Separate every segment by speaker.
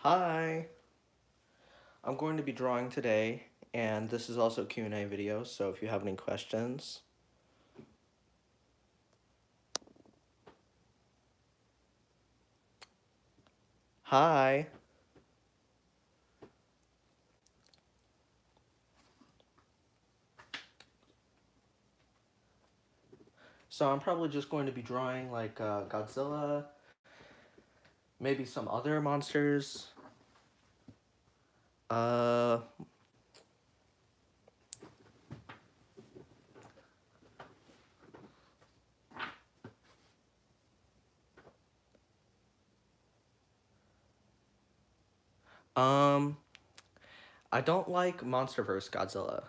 Speaker 1: Hi, I'm going to be drawing today, and this is also a Q&A video, so if you have any questions. Hi. So I'm probably just going to be drawing like Godzilla, maybe some other monsters. Uh, um, I don't like MonsterVerse Godzilla.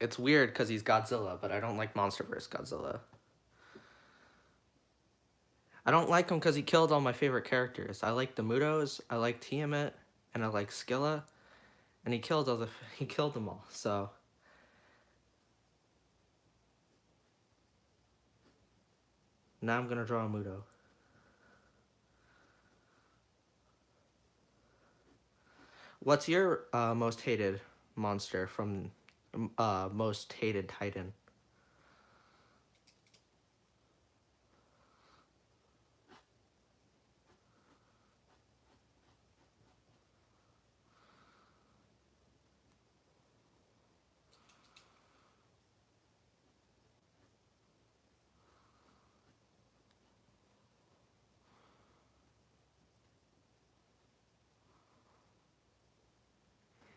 Speaker 1: It's weird because he's Godzilla, but I don't like MonsterVerse Godzilla. I don't like him because he killed all my favorite characters. I like the Mutos, I like Tiamat, and I like Skilla, and he killed them all. So now I'm gonna draw a Muto. What's your most hated monster from most hated Titan?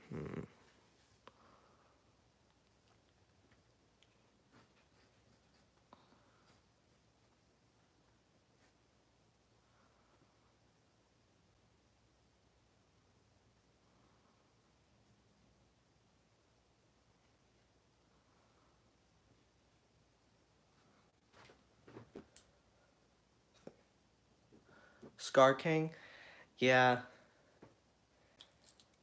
Speaker 1: Hmm. Scar King? Yeah,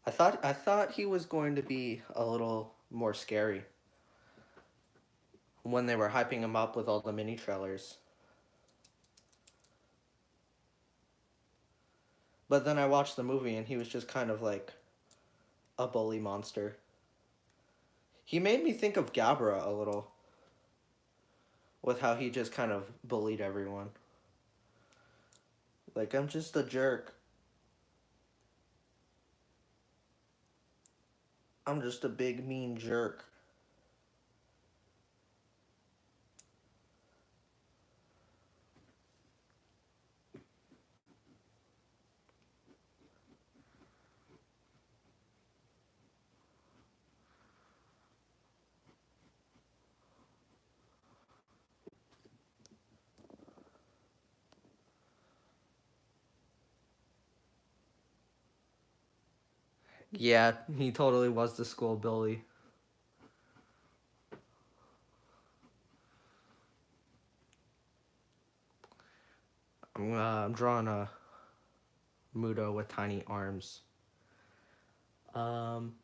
Speaker 1: I thought he was going to be a little more scary when they were hyping him up with all the mini trailers. But then I watched the movie and he was just kind of like a bully monster. He made me think of Gabra a little with how he just kind of bullied everyone. Like, I'm just a jerk. I'm just a big mean jerk. Yeah, he totally was the school bully. I'm drawing a Muto with tiny arms. Um,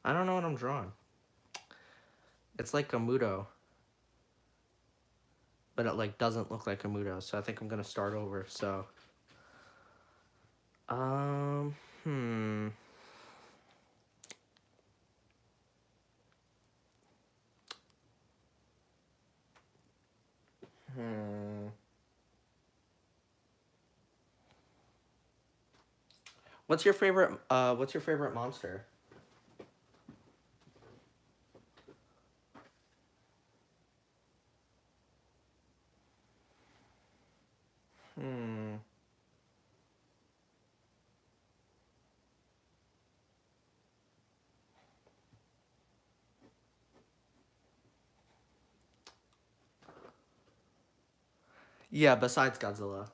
Speaker 1: I don't know what I'm drawing. It's like a Muto, but it like doesn't look like a Muto, so I think I'm gonna start over. So, um, hmm, hmm. What's your favorite monster? Hmm. Yeah, besides Godzilla.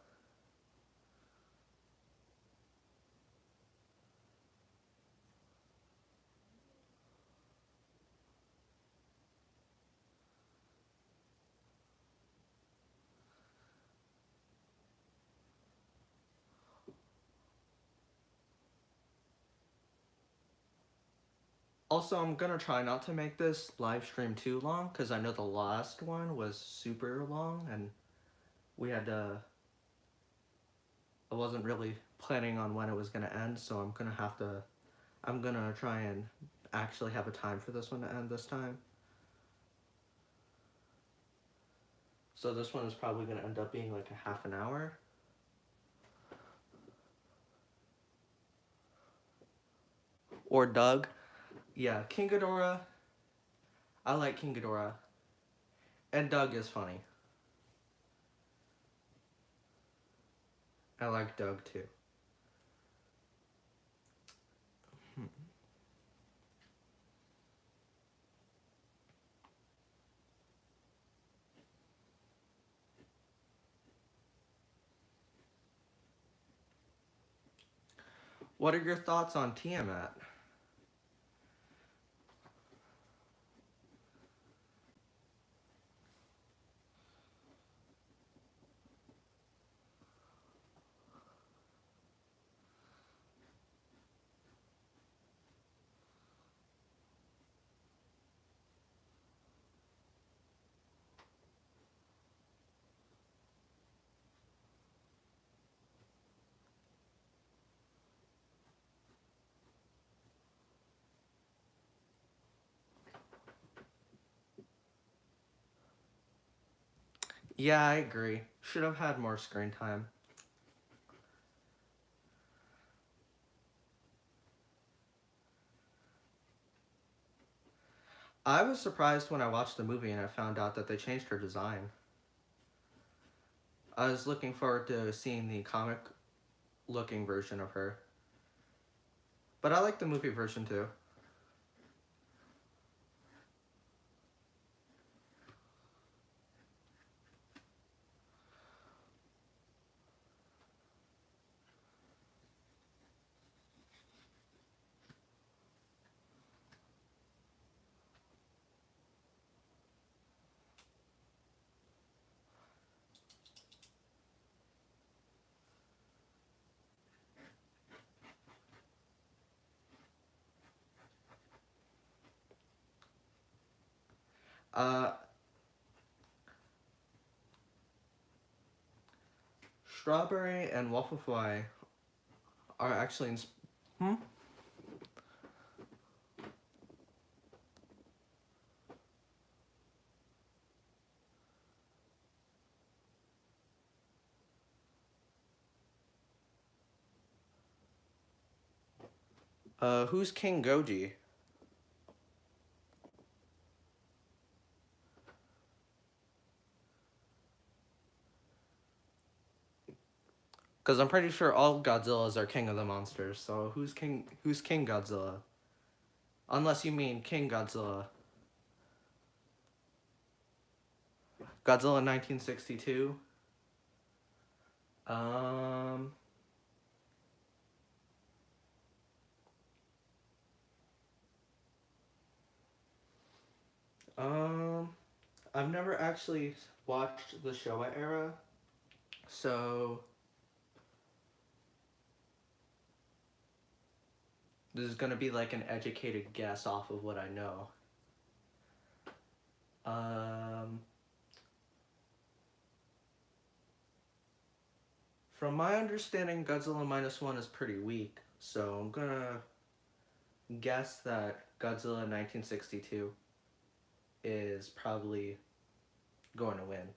Speaker 1: Also, I'm gonna try not to make this live stream too long, because I know the last one was super long, and we had to... I wasn't really planning on when it was gonna end, so I'm gonna try and actually have a time for this one to end this time. So this one is probably gonna end up being like a half an hour. Or Doug. Yeah, King Ghidorah. I like King Ghidorah. And Doug is funny. I like Doug too. What are your thoughts on Tiamat? Yeah, I agree. Should have had more screen time. I was surprised when I watched the movie and I found out that they changed her design. I was looking forward to seeing the comic looking version of her. But I like the movie version too. Uh, Strawberry and Waffle Fly are actually in... Who's King Goji? Because I'm pretty sure all Godzillas are king of the monsters, so who's King Godzilla? Unless you mean King Godzilla. Godzilla 1962? I've never actually watched the Showa era, so this is gonna be like an educated guess off of what I know. From my understanding, Godzilla -1 is pretty weak, so I'm gonna guess that Godzilla 1962 is probably going to win.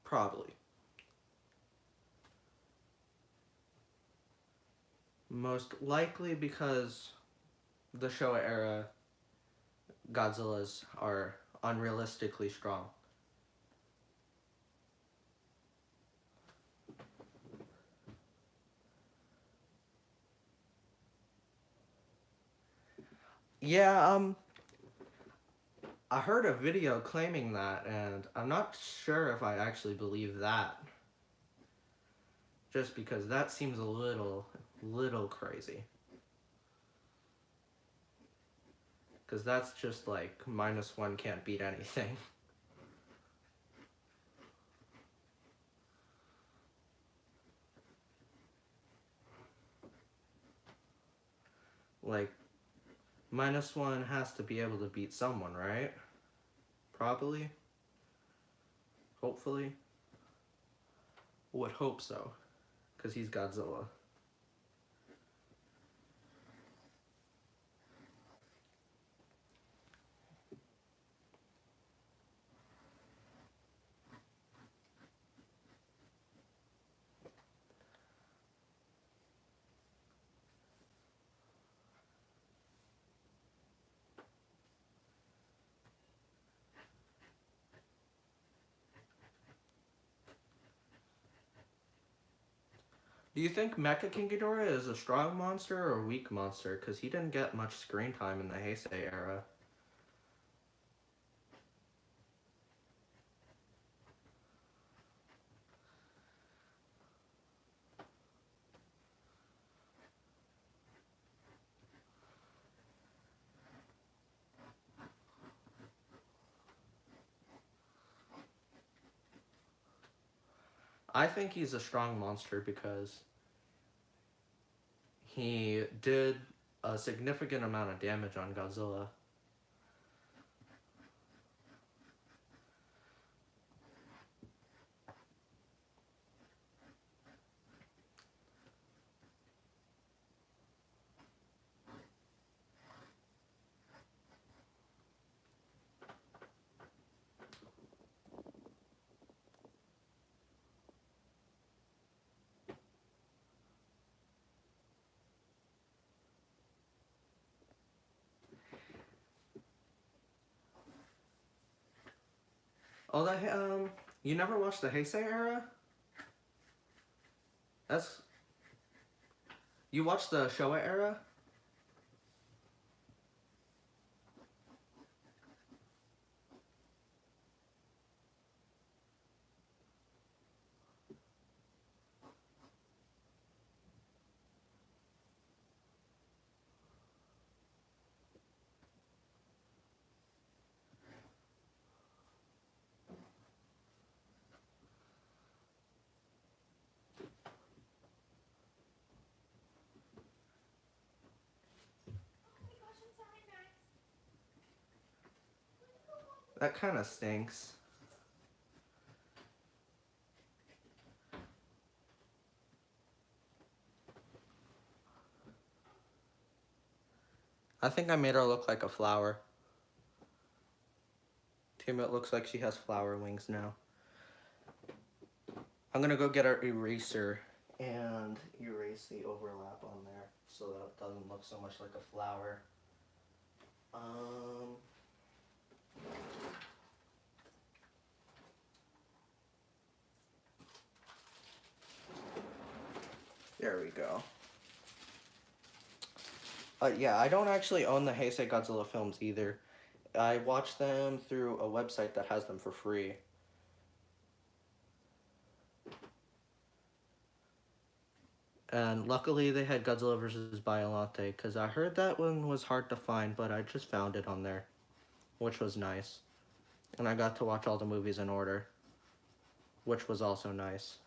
Speaker 1: Probably. Most likely because the Showa era Godzillas are unrealistically strong. Yeah, I heard a video claiming that, and I'm not sure if I actually believe that. Just because that seems a little crazy. Because that's just like -1 can't beat anything. Like, -1 has to be able to beat someone, right? Probably. Hopefully. Would hope so. Because he's Godzilla. Do you think Mecha King Ghidorah is a strong monster or a weak monster? Because he didn't get much screen time in the Heisei era. I think he's a strong monster because he did a significant amount of damage on Godzilla. Oh, you never watched the Heisei era? That's You watched the Showa era? That kind of stinks. I think I made her look like a flower. Tim, it looks like she has flower wings now. I'm gonna go get our eraser and erase the overlap on there so that it doesn't look so much like a flower. There we go. Yeah, I don't actually own the Heisei Godzilla films either. I watch them through a website that has them for free. And luckily they had Godzilla vs. Biollante, because I heard that one was hard to find, but I just found it on there, which was nice. And I got to watch all the movies in order, which was also nice.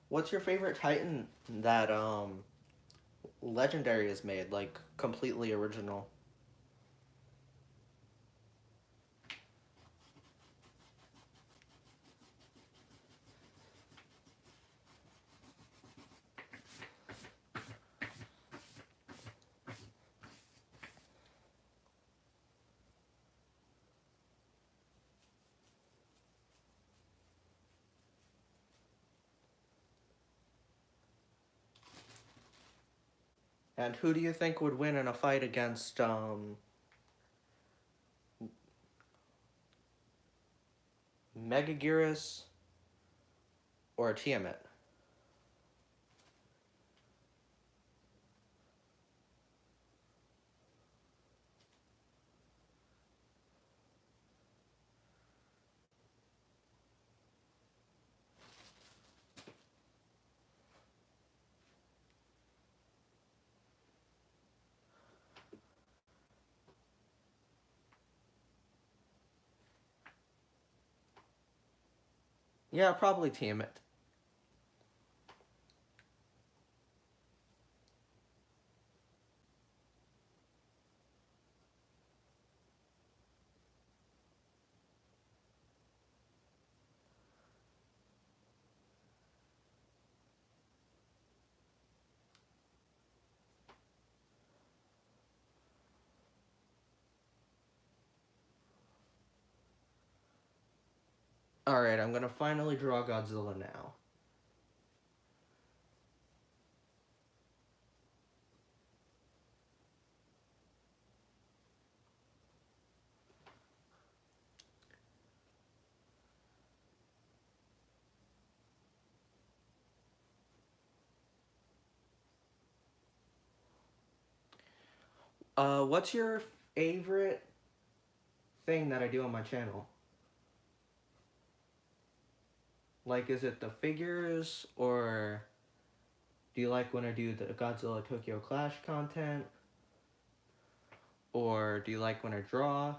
Speaker 1: What's your favorite Titan that legendary is made, like completely original. And who do you think would win in a fight against Megaguirus or Tiamat? Yeah, probably Tiamat. Alright, I'm gonna finally draw Godzilla now. What's your favorite thing that I do on my channel? Like, is it the figures, or do you like when I do the Godzilla Tokyo Clash content? Or do you like when I draw?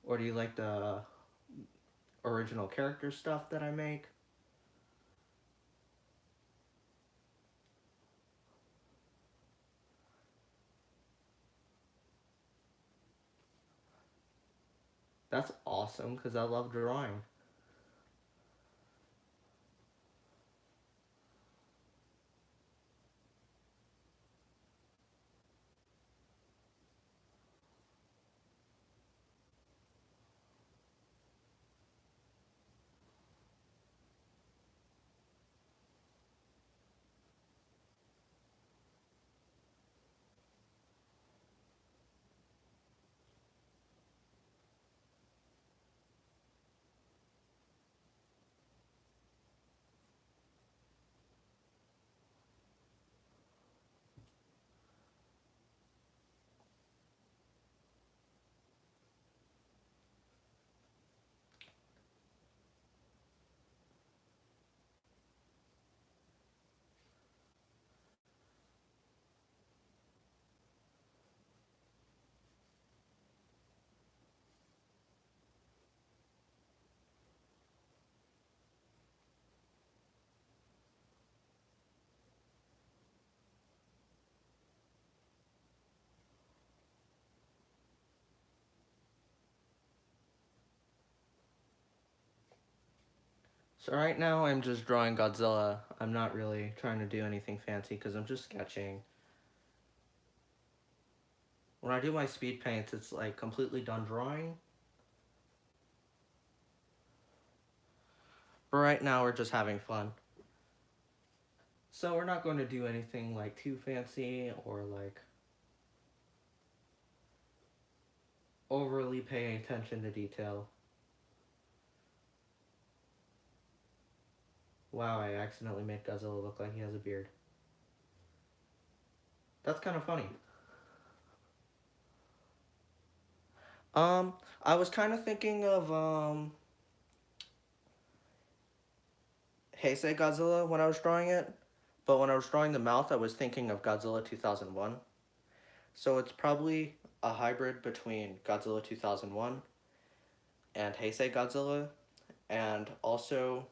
Speaker 1: Or do you like the original character stuff that I make? That's awesome, because I love drawing. So right now I'm just drawing Godzilla. I'm not really trying to do anything fancy because I'm just sketching. When I do my speed paints, it's like completely done drawing. But right now we're just having fun. So we're not going to do anything like too fancy or like overly paying attention to detail. Wow, I accidentally made Godzilla look like he has a beard. That's kind of funny. I was kind of thinking of Heisei Godzilla when I was drawing it, but when I was drawing the mouth, I was thinking of Godzilla 2001. So it's probably a hybrid between Godzilla 2001 and Heisei Godzilla, and also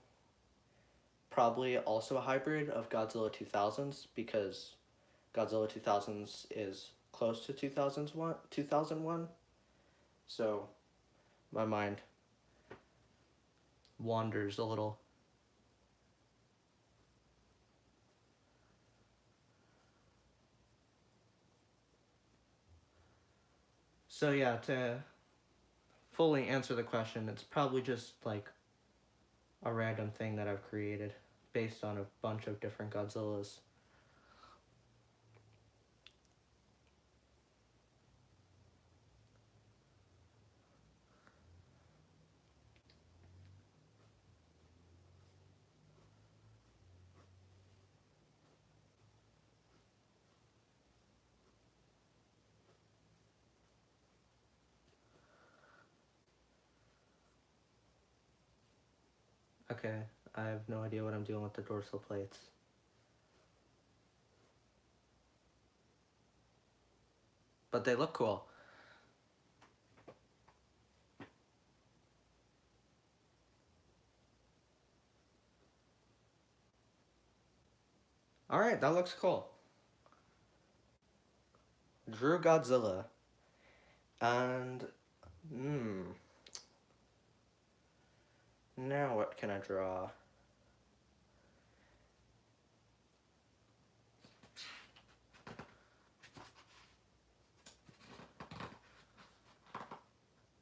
Speaker 1: probably also a hybrid of Godzilla 2000s because Godzilla 2000s is close to 2001. So my mind wanders a little. So yeah, to fully answer the question, it's probably just like a random thing that I've created based on a bunch of different Godzillas. Okay, I have no idea what I'm doing with the dorsal plates. But they look cool. Alright, that looks cool. Drew Godzilla. And, now what can I draw?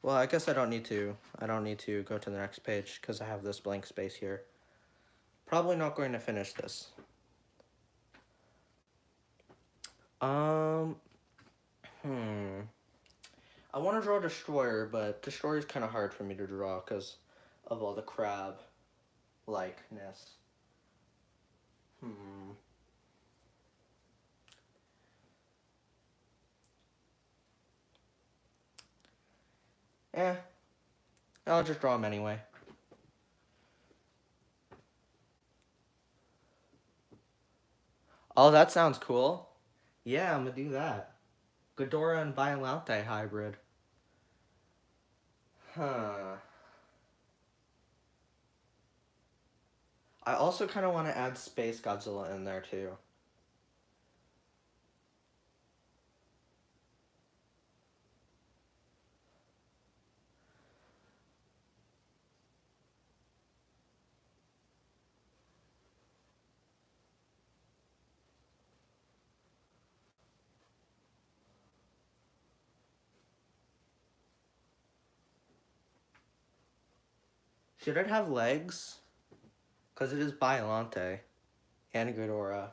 Speaker 1: Well, I guess I don't need to go to the next page because I have this blank space here. Probably not going to finish this. I want to draw Destroyer, but Destroyer is kind of hard for me to draw because of all the crab likeness. I'll just draw him anyway. Oh, that sounds cool. Yeah, I'm gonna do that. Ghidorah and Biollante hybrid. Huh. I also kind of want to add Space Godzilla in there too. Should it have legs? Because it is Biollante and Ghidorah.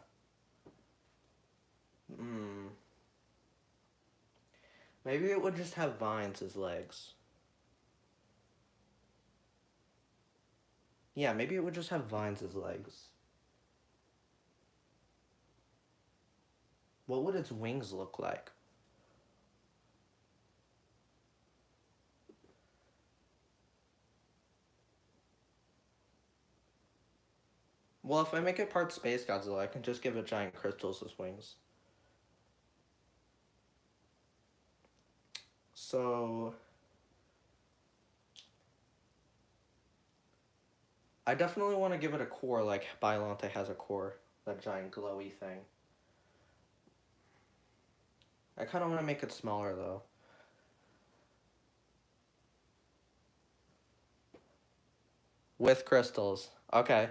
Speaker 1: Maybe it would just have vines as legs. Yeah, maybe it would just have vines as legs. What would its wings look like? Well, if I make it part Space Godzilla, I can just give it giant crystals as wings. So I definitely want to give it a core like Biollante has a core, that giant glowy thing. I kind of want to make it smaller though. With crystals. Okay.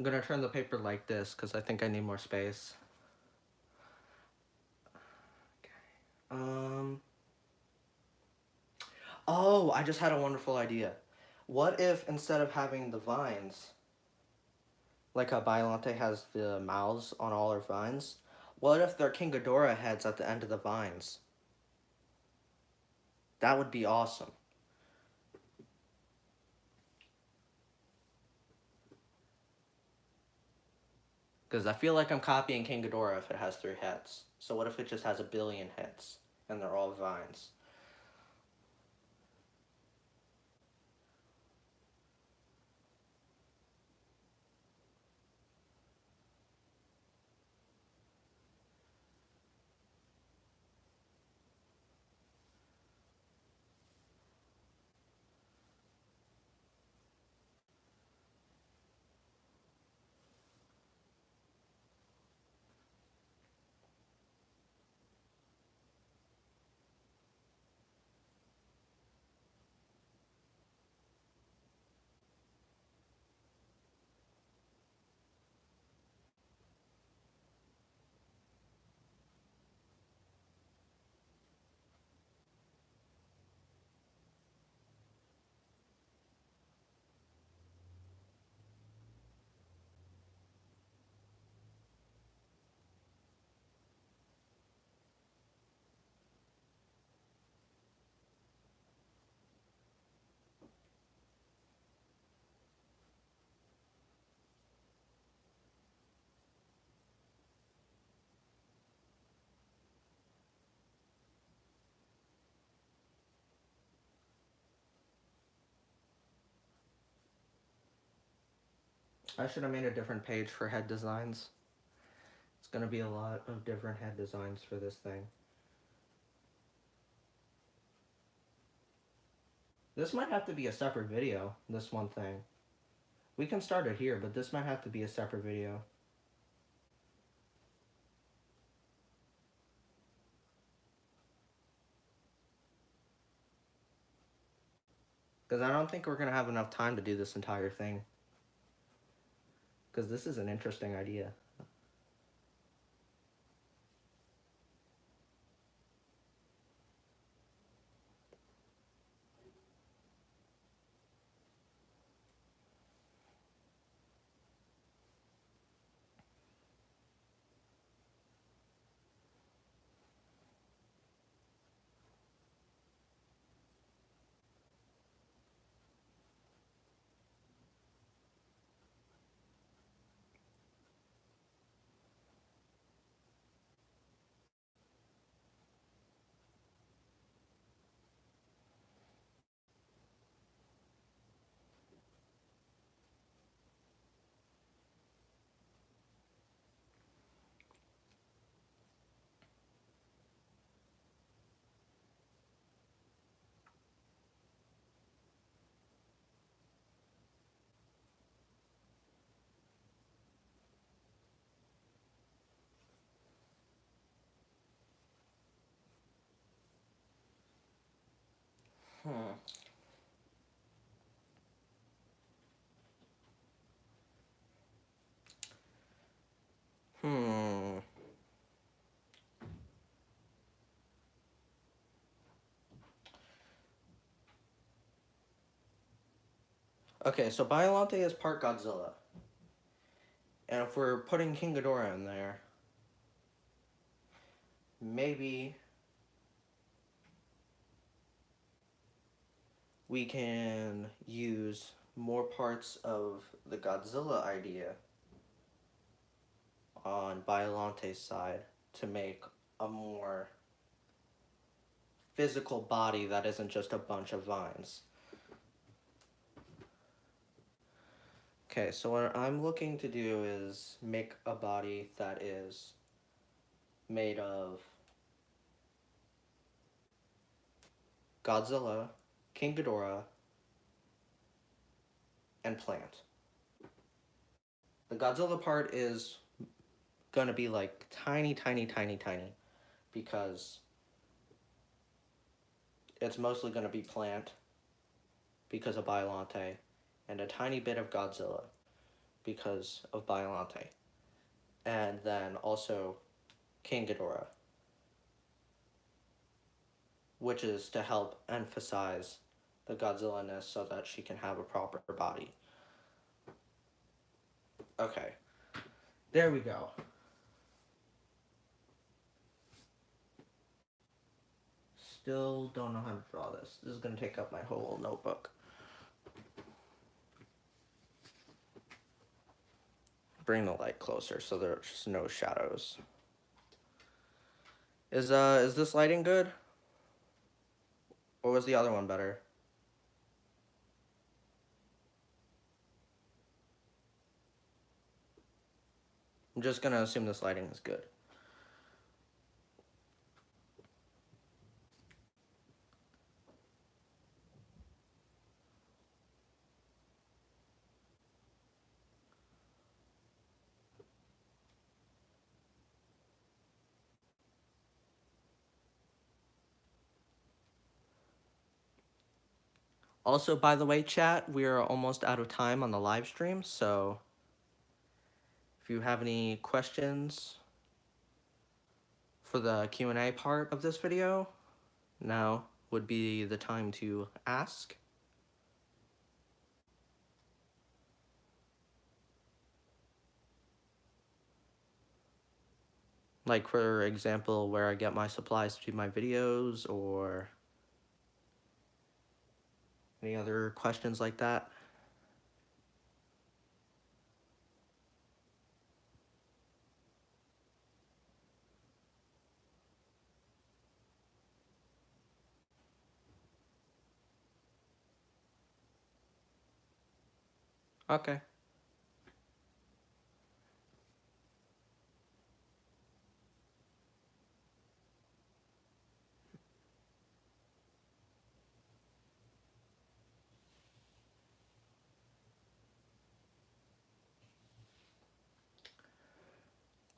Speaker 1: I'm gonna turn the paper like this because I think I need more space. Okay. Oh, I just had a wonderful idea. What if instead of having the vines, like how Biollante has the mouths on all her vines, what if they're King Ghidorah heads at the end of the vines? That would be awesome. Because I feel like I'm copying King Ghidorah if it has 3 heads. So what if it just has a billion heads and they're all vines? I should have made a different page for head designs. It's going to be a lot of different head designs for this thing. This might have to be a separate video, this one thing. We can start it here, but this might have to be a separate video. Because I don't think we're going to have enough time to do this entire thing. Because this is an interesting idea. Hmm. Hmm. Okay, so Biollante is part Godzilla. And if we're putting King Ghidorah in there, maybe we can use more parts of the Godzilla idea on Biollante's side to make a more physical body that isn't just a bunch of vines. Okay, so what I'm looking to do is make a body that is made of Godzilla, King Ghidorah, and plant. The Godzilla part is gonna be like tiny, tiny, tiny, tiny, because it's mostly gonna be plant because of Biollante, and a tiny bit of Godzilla. because of Biollante. And then also King Ghidorah, which is to help emphasize the Godzilla-ness so that she can have a proper body. Okay, there we go. Still don't know how to draw this. This is going to take up my whole notebook. Bring the light closer so there's no shadows. Is this lighting good? Or was the other one better? I'm just gonna assume this lighting is good. Also, by the way, chat, we are almost out of time on the live stream, so if you have any questions for the Q&A part of this video, now would be the time to ask. Like, for example, where I get my supplies to do my videos, or any other questions like that. Okay.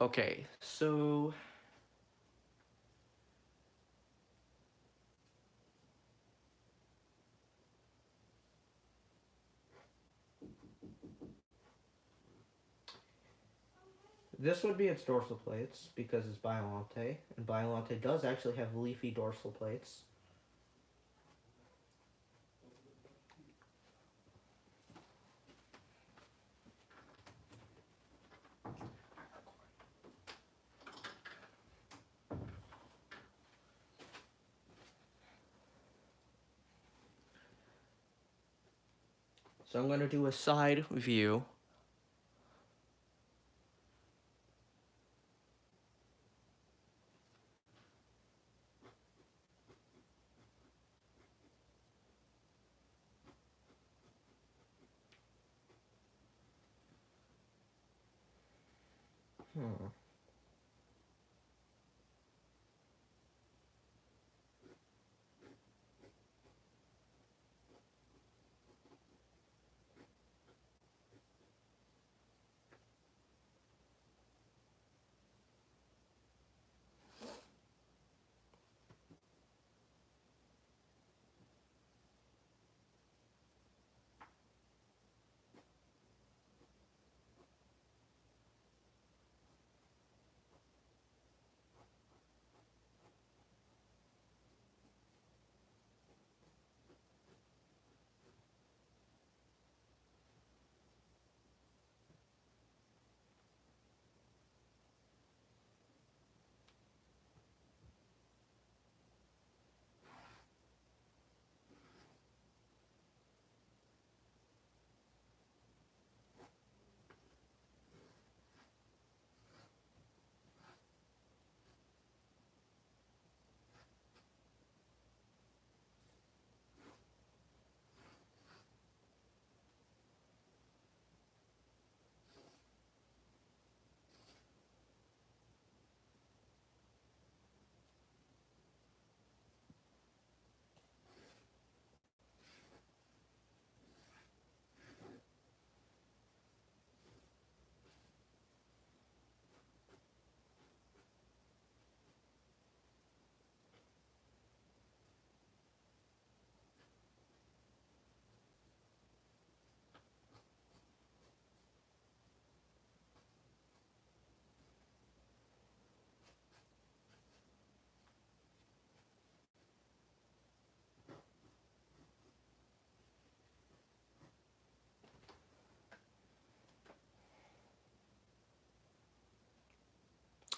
Speaker 1: Okay, so this would be its dorsal plates because it's Biollante, and Biollante does actually have leafy dorsal plates. So I'm going to do a side view.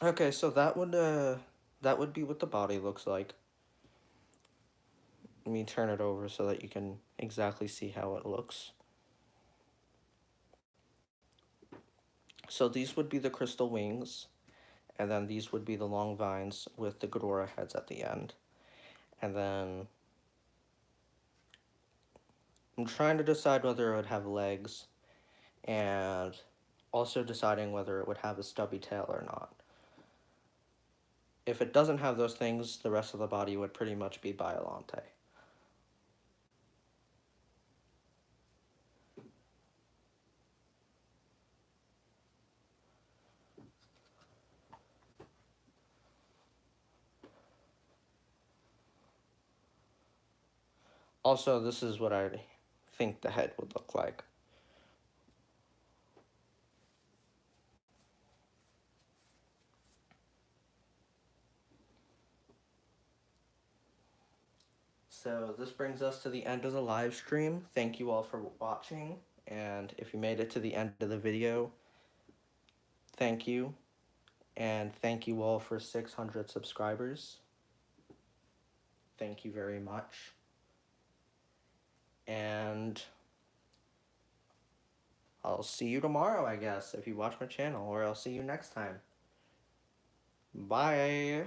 Speaker 1: Okay, so that would be what the body looks like. Let me turn it over so that you can exactly see how it looks. So these would be the crystal wings, and then these would be the long vines with the Ghidorah heads at the end. And then I'm trying to decide whether it would have legs, and also deciding whether it would have a stubby tail or not. If it doesn't have those things, the rest of the body would pretty much be Biollante. Also, this is what I think the head would look like. So this brings us to the end of the live stream. Thank you all for watching, and if you made it to the end of the video, thank you, and thank you all for 600 subscribers. Thank you very much. And I'll see you tomorrow, I guess, if you watch my channel, or I'll see you next time. Bye.